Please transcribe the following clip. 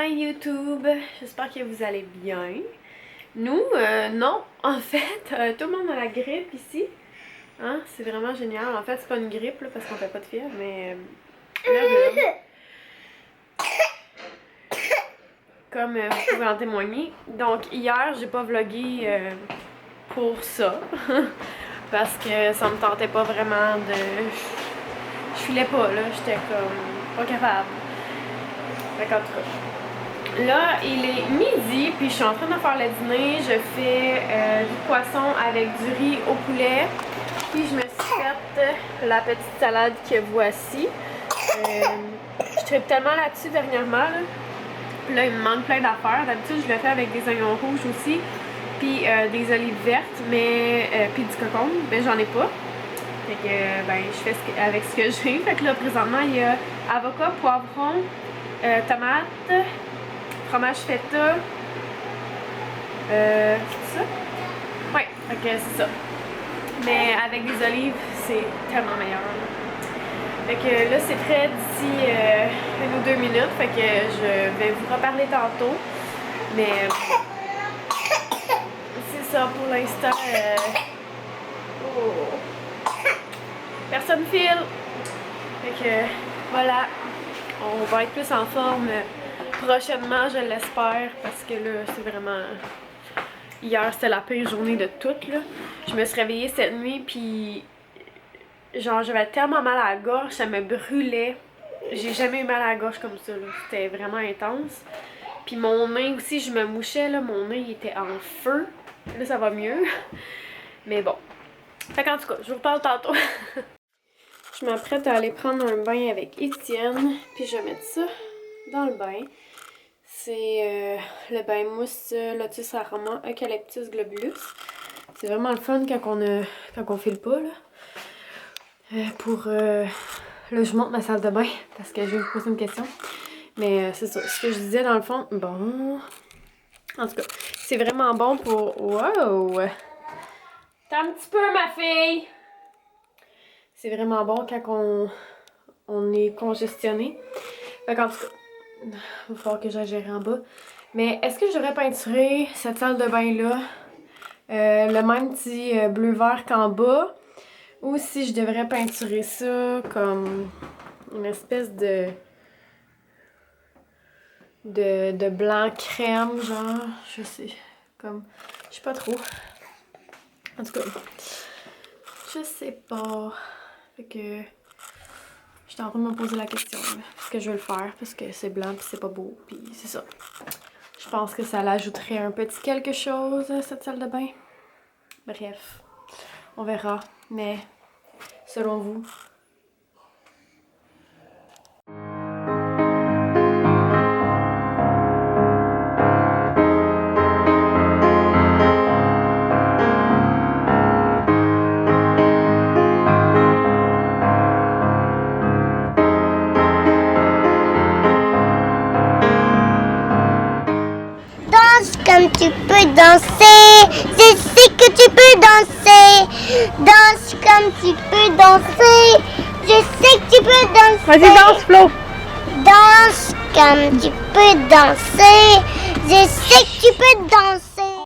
Hi YouTube, j'espère que vous allez bien. Nous, non, en fait, tout le monde a la grippe ici. Hein? C'est vraiment génial. En fait, c'est pas une grippe là, parce qu'on fait pas de fièvre, mais le rhume. Comme vous pouvez en témoigner. Donc hier, j'ai pas vlogué pour ça. Parce que ça me tentait pas vraiment de... Je filais pas là, j'étais comme pas capable. Fait qu'en tout cas. Là, il est midi, puis je suis en train de faire le dîner. Je fais du poisson avec du riz au poulet. Puis je me suis faite la petite salade que voici. Je tripe tellement là-dessus dernièrement. Là. Puis là, il me manque plein d'affaires. D'habitude, je le fais avec des oignons rouges aussi. Puis des olives vertes, mais puis du concombre. Mais j'en ai pas. Fait que ben, je fais avec ce que j'ai. Fait que là, présentement, il y a avocat, poivron, tomate, fromage feta. C'est ça? Ouais, fait que c'est ça. Mais avec des olives, c'est tellement meilleur. Fait que là, c'est prêt d'ici 1 ou 2 minutes. Fait que je vais vous reparler tantôt. Mais c'est ça pour l'instant. Oh. Personne file. Fait que voilà. On va être plus en forme prochainement, je l'espère. Parce que là, c'est vraiment... Hier, c'était la pire journée de toutes, là. Je me suis réveillée cette nuit, puis... Genre, j'avais tellement mal à la gorge, ça me brûlait. J'ai jamais eu mal à la gorge comme ça, là. C'était vraiment intense. Puis mon nez aussi, je me mouchais, là. Mon nez, il était en feu. Là, ça va mieux. Mais bon. Fait qu'en tout cas, je vous reparle tantôt. Je m'apprête à aller prendre un bain avec Étienne. Puis je vais mettre ça dans le bain. C'est le bain mousse Lotus Aroma Eucalyptus Globulus. C'est vraiment le fun quand on file pas, là. Là, je monte ma salle de bain parce que je vais vous poser une question. Mais c'est ça. Ce que je disais dans le fond, bon. En tout cas, c'est vraiment bon pour... Wow! T'as un petit peu, ma fille! C'est vraiment bon quand on est congestionné. Fait qu'en tout cas, il va falloir que j'aille gérer en bas. Mais est-ce que j'aurais peinturé cette salle de bain-là le même petit bleu-vert qu'en bas? Ou si je devrais peinturer ça comme une espèce de blanc crème, genre, je sais, comme, je sais pas trop. En tout cas, je sais pas. Fait que, j'étais en train de me poser la question, là, parce que je veux le faire, parce que c'est blanc pis c'est pas beau, pis c'est ça. Je pense que ça l'ajouterait un petit quelque chose, cette salle de bain. Bref, on verra, mais selon vous... Comme tu peux danser, je sais que tu peux danser. Danse comme tu peux danser, je sais que tu peux danser. Vas-y, danse, Flo! Danse comme tu peux danser, je sais que tu peux danser.